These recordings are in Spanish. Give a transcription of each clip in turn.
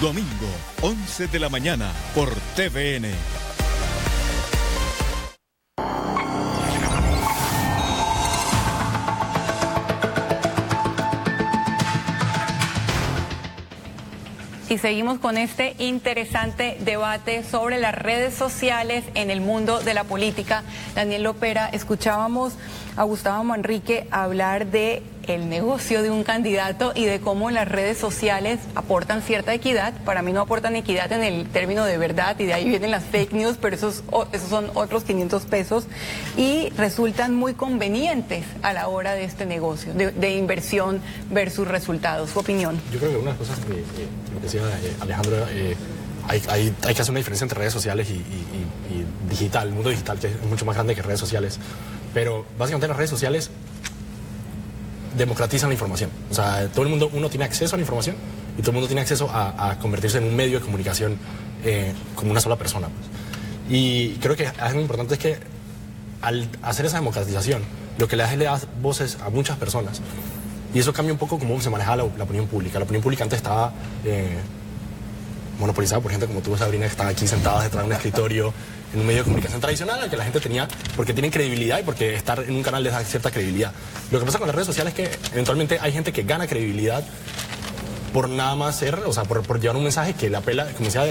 Domingo, 11 de la mañana, por TVN. Y seguimos con este interesante debate sobre las redes sociales en el mundo de la política. Daniel Lopera, escuchábamos a Gustavo Manrique hablar de el negocio de un candidato y de cómo las redes sociales aportan cierta equidad. Para mí no aportan equidad en el término de verdad, y de ahí vienen las fake news, pero esos son otros 500 pesos y resultan muy convenientes a la hora de este negocio, de inversión versus resultados. ¿Su opinión? Yo creo que una de las cosas que decía Alejandro, hay que hacer una diferencia entre redes sociales y digital, el mundo digital, que es mucho más grande que redes sociales. Pero básicamente las redes sociales democratizan la información. O sea, todo el mundo, uno tiene acceso a la información y todo el mundo tiene acceso a convertirse en un medio de comunicación como una sola persona. Pues. Y creo que algo importante es que al hacer esa democratización, lo que le da voces a muchas personas. Y eso cambia un poco cómo se manejaba la opinión pública. La opinión pública antes estaba monopolizada por gente como tú, Sabrina, que estaba aquí sentada detrás de un escritorio en un medio de comunicación tradicional al que la gente tenía, porque tienen credibilidad y porque estar en un canal les da cierta credibilidad. Lo que pasa con las redes sociales es que eventualmente hay gente que gana credibilidad por nada más ser, o sea, por llevar un mensaje que le apela, como decía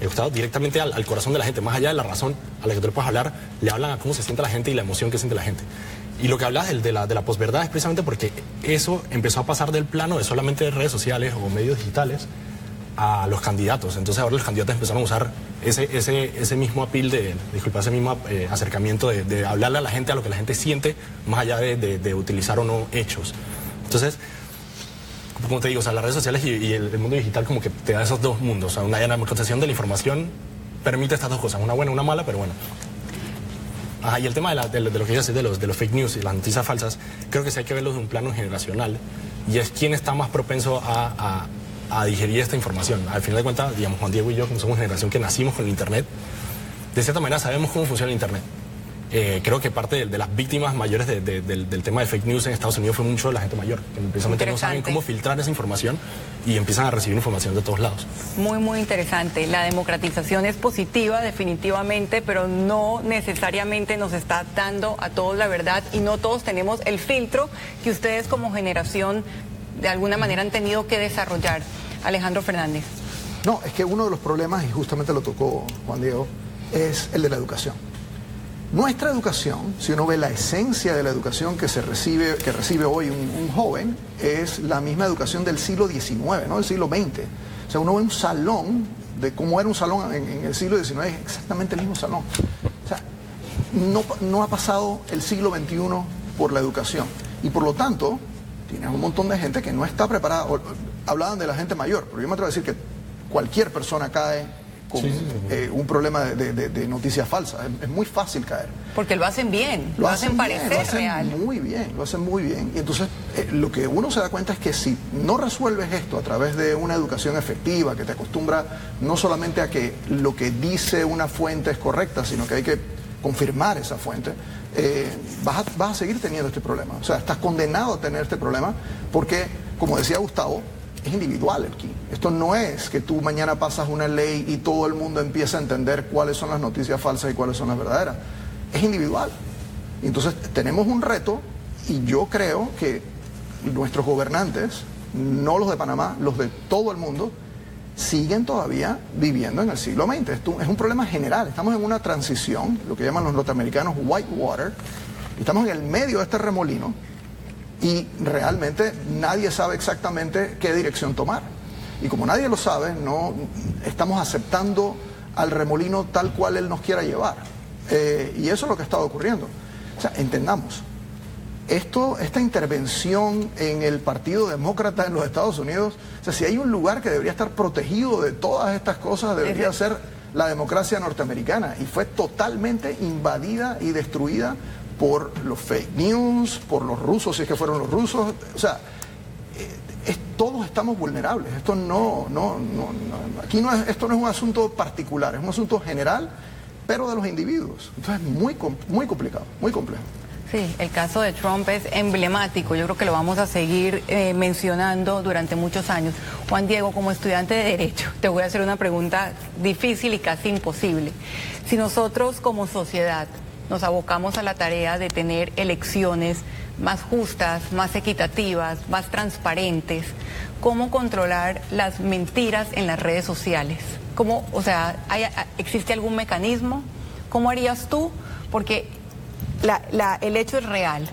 Gustavo, directamente al corazón de la gente, más allá de la razón a la que tú le puedes hablar, le hablan a cómo se siente la gente y la emoción que siente la gente. Y lo que hablas de la posverdad es precisamente porque eso empezó a pasar del plano de solamente redes sociales o medios digitales a los candidatos. Entonces ahora los candidatos empezaron a usar ese mismo ese mismo acercamiento de hablarle a la gente, a lo que la gente siente, más allá de utilizar o no hechos. Entonces, como te digo, o sea, las redes sociales y el mundo digital como que te da esos dos mundos. O sea, una democratización de la información permite estas dos cosas, una buena y una mala, pero bueno. Ajá, y el tema de lo que yo sé de los fake news y las noticias falsas, creo que sí hay que verlos de un plano generacional, y es quién está más propenso a digerir esta información. Al final de cuentas, digamos, Juan Diego y yo, como somos una generación que nacimos con el Internet, de cierta manera sabemos cómo funciona el Internet. Creo que parte de las víctimas mayores del tema de fake news en Estados Unidos fue mucho de la gente mayor, que precisamente no saben cómo filtrar esa información y empiezan a recibir información de todos lados. Muy, muy interesante. La democratización es positiva, definitivamente, pero no necesariamente nos está dando a todos la verdad, y no todos tenemos el filtro que ustedes como generación de alguna manera han tenido que desarrollar. Alejandro Fernández. No, es que uno de los problemas, y justamente lo tocó Juan Diego, es el de la educación. Nuestra educación, si uno ve la esencia de la educación que recibe hoy un joven, es la misma educación del siglo XIX, no del siglo XX. O sea, uno ve un salón de cómo era un salón en el siglo XIX, es exactamente el mismo salón. O sea, no ha pasado el siglo XXI por la educación. Y por lo tanto, tienes un montón de gente que no está preparada. Hablaban de la gente mayor, pero yo me atrevo a decir que cualquier persona cae con un problema de noticias falsas. Es muy fácil caer. Porque lo hacen bien, lo hacen parecer real. Lo hacen muy bien. Y entonces lo que uno se da cuenta es que si no resuelves esto a través de una educación efectiva que te acostumbra no solamente a que lo que dice una fuente es correcta, sino que hay que confirmar esa fuente, vas a seguir teniendo este problema. O sea, estás condenado a tener este problema porque, como decía Gustavo, es individual aquí. Esto no es que tú mañana pasas una ley y todo el mundo empieza a entender cuáles son las noticias falsas y cuáles son las verdaderas. Es individual. Y entonces tenemos un reto, y yo creo que nuestros gobernantes, no los de Panamá, los de todo el mundo, siguen todavía viviendo en el siglo XX. Esto es un problema general. Estamos en una transición, lo que llaman los norteamericanos whitewater. Estamos en el medio de este remolino y realmente nadie sabe exactamente qué dirección tomar. Y como nadie lo sabe, no estamos aceptando al remolino tal cual él nos quiera llevar. Y eso es lo que ha estado ocurriendo. O sea, entendamos. Esta intervención en el Partido Demócrata en los Estados Unidos, o sea, si hay un lugar que debería estar protegido de todas estas cosas, debería ser la democracia norteamericana, y fue totalmente invadida y destruida por los fake news, por los rusos, si es que fueron los rusos. O sea, todos estamos vulnerables. Esto aquí esto no es un asunto particular, es un asunto general, pero de los individuos. Entonces es muy complicado, muy complejo. Sí, el caso de Trump es emblemático. Yo creo que lo vamos a seguir mencionando durante muchos años. Juan Diego, como estudiante de Derecho, te voy a hacer una pregunta difícil y casi imposible. Si nosotros como sociedad nos abocamos a la tarea de tener elecciones más justas, más equitativas, más transparentes, ¿cómo controlar las mentiras en las redes sociales? ¿Cómo, o sea, existe algún mecanismo? ¿Cómo harías tú? Porque el hecho es real.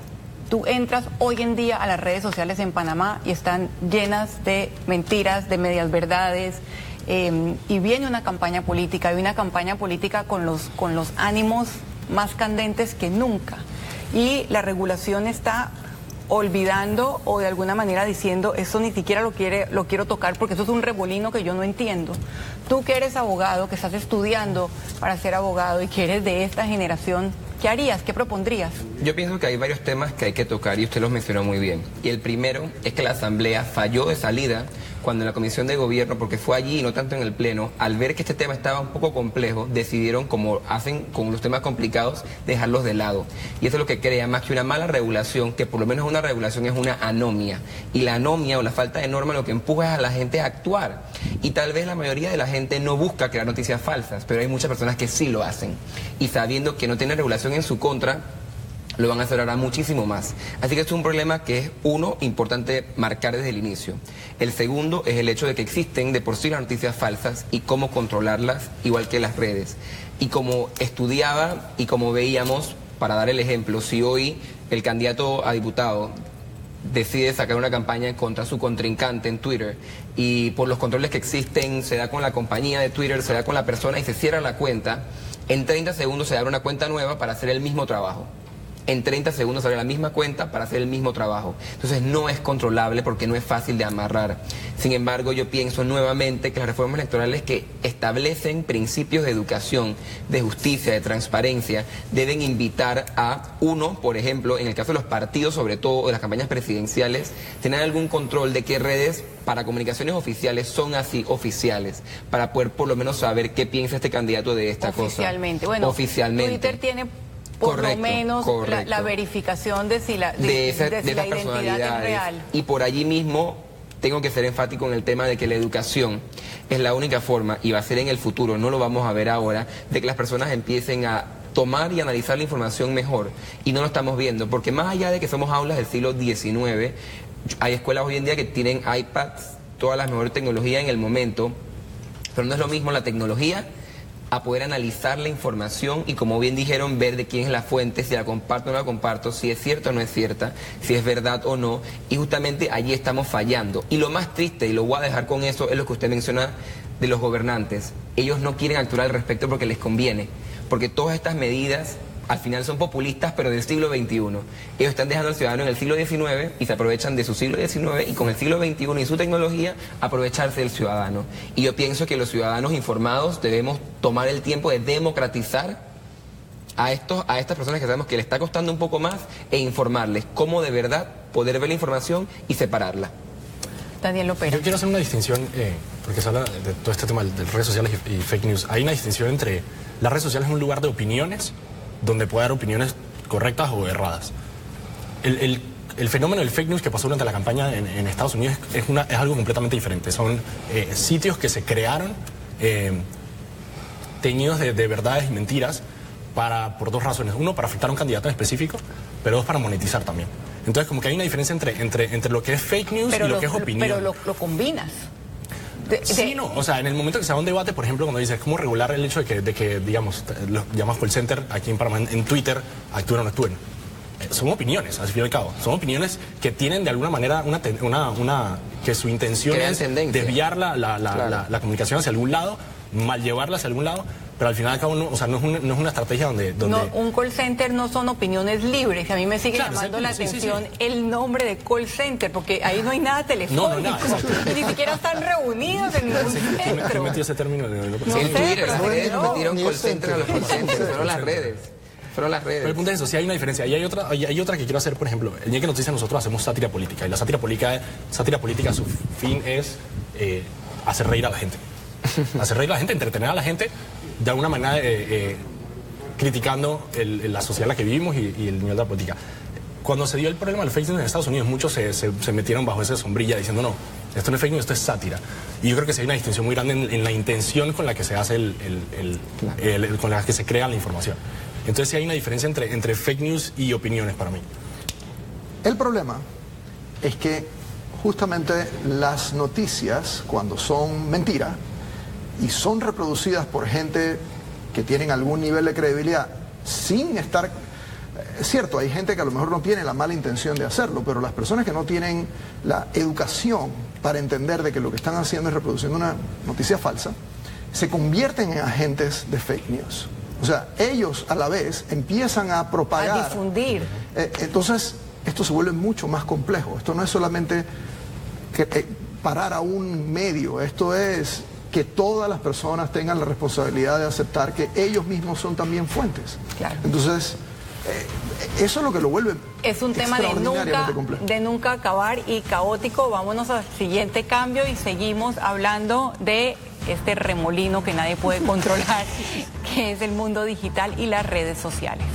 Tú entras hoy en día a las redes sociales en Panamá y están llenas de mentiras, de medias verdades, y viene una campaña política, y una campaña política con los ánimos más candentes que nunca. Y la regulación está olvidando o de alguna manera diciendo, eso ni siquiera lo quiero tocar porque eso es un revolino que yo no entiendo. Tú que eres abogado, que estás estudiando para ser abogado y que eres de esta generación, ¿qué harías? ¿Qué propondrías? Yo pienso que hay varios temas que hay que tocar y usted los mencionó muy bien. Y el primero es que la Asamblea falló de salida cuando en la Comisión de Gobierno, porque fue allí y no tanto en el Pleno, al ver que este tema estaba un poco complejo, decidieron, como hacen con los temas complicados, dejarlos de lado. Y eso es lo que crea más que una mala regulación, que por lo menos una regulación es una anomia. Y la anomia o la falta de norma lo que empuja es a la gente a actuar. Y tal vez la mayoría de la gente no busca crear noticias falsas, pero hay muchas personas que sí lo hacen. Y sabiendo que no tiene regulación en su contra, lo van a hacer ahora muchísimo más. Así que es un problema que es, uno, importante marcar desde el inicio. El segundo es el hecho de que existen de por sí las noticias falsas y cómo controlarlas, igual que las redes. Y como estudiaba y como veíamos, para dar el ejemplo, si hoy el candidato a diputado decide sacar una campaña contra su contrincante en Twitter y por los controles que existen se da con la compañía de Twitter, se da con la persona y se cierra la cuenta, en 30 segundos se abre una cuenta nueva para hacer el mismo trabajo. En 30 segundos abre la misma cuenta para hacer el mismo trabajo. Entonces no es controlable porque no es fácil de amarrar. Sin embargo, yo pienso nuevamente que las reformas electorales que establecen principios de educación, de justicia, de transparencia, deben invitar a uno, por ejemplo, en el caso de los partidos, sobre todo de las campañas presidenciales, tener algún control de qué redes para comunicaciones oficiales son así oficiales, para poder por lo menos saber qué piensa este candidato de esta cosa. Oficialmente. Bueno, oficialmente. Twitter tiene por lo menos la verificación de si la identidad es real. Y por allí mismo tengo que ser enfático en el tema de que la educación es la única forma, y va a ser en el futuro, no lo vamos a ver ahora, de que las personas empiecen a tomar y analizar la información mejor. Y no lo estamos viendo, porque más allá de que somos aulas del siglo XIX, hay escuelas hoy en día que tienen iPads, toda la mejor tecnología en el momento, pero no es lo mismo la tecnología a poder analizar la información y, como bien dijeron, ver de quién es la fuente, si la comparto o no la comparto, si es cierta o no es cierta, si es verdad o no, y justamente allí estamos fallando. Y lo más triste, y lo voy a dejar con eso, es lo que usted menciona de los gobernantes. Ellos no quieren actuar al respecto porque les conviene, porque todas estas medidas al final son populistas, pero del siglo XXI. Ellos están dejando al ciudadano en el siglo XIX y se aprovechan de su siglo XIX y con el siglo XXI y su tecnología aprovecharse del ciudadano. Y yo pienso que los ciudadanos informados debemos tomar el tiempo de democratizar a estas personas que sabemos que les está costando un poco más e informarles cómo de verdad poder ver la información y separarla. Daniel Lopera. Yo quiero hacer una distinción, porque se habla de todo este tema de redes sociales y fake news. Hay una distinción entre las redes sociales, es un lugar de opiniones, donde puede dar opiniones correctas o erradas. El fenómeno del fake news que pasó durante la campaña en Estados Unidos es algo completamente diferente. Son sitios que se crearon teñidos de verdades y mentiras por dos razones. Uno, para afectar a un candidato en específico, pero dos, para monetizar también. Entonces, como que hay una diferencia entre lo que es fake news y lo que es opinión. Pero lo combinas. Sí, no, o sea, en el momento que se da un debate, por ejemplo, cuando dices cómo regular el hecho de que digamos, los llamados call center aquí en Panamá, en Twitter, actúen o no actúen. Son opiniones, al fin y al cabo. Son opiniones que tienen de alguna manera que su intención es desviar la comunicación hacia algún lado, mal llevarla hacia algún lado, pero al final al cabo no, o sea, no es una estrategia donde... No, un call center no son opiniones libres. A mí me sigue llamando la atención el nombre de call center, porque ahí no hay nada telefónico. No, y ni siquiera están reunidos en ningún centro. ¿Quién metió ese término? En Twitter, las redes nos metieron call center a los call centers, fueron las redes. Pero el punto es eso, sí hay una diferencia. Y hay otra que quiero hacer, por ejemplo. El día que Noticias nosotros hacemos sátira política. Y la sátira política, su fin es hacer reír a la gente. Hacer reír a la gente, entretener a la gente, de alguna manera criticando la sociedad en la que vivimos y el nivel de la política. Cuando se dio el problema del fake news en Estados Unidos, muchos se metieron bajo esa sombrilla diciendo no, esto no es fake news, esto es sátira. Y yo creo que sí hay una distinción muy grande en la intención con la que se hace con la que se crea la información. Entonces sí hay una diferencia entre fake news y opiniones para mí. El problema es que justamente las noticias, cuando son mentira y son reproducidas por gente que tienen algún nivel de credibilidad, sin estar... Es cierto, hay gente que a lo mejor no tiene la mala intención de hacerlo, pero las personas que no tienen la educación para entender de que lo que están haciendo es reproduciendo una noticia falsa, se convierten en agentes de fake news. O sea, ellos a la vez empiezan a propagar... A difundir. Entonces, esto se vuelve mucho más complejo. Esto no es solamente parar a un medio, esto es que todas las personas tengan la responsabilidad de aceptar que ellos mismos son también fuentes. Claro. Entonces, eso es lo que lo vuelve es un tema de nunca acabar y caótico. Vámonos al siguiente cambio y seguimos hablando de este remolino que nadie puede controlar, que es el mundo digital y las redes sociales.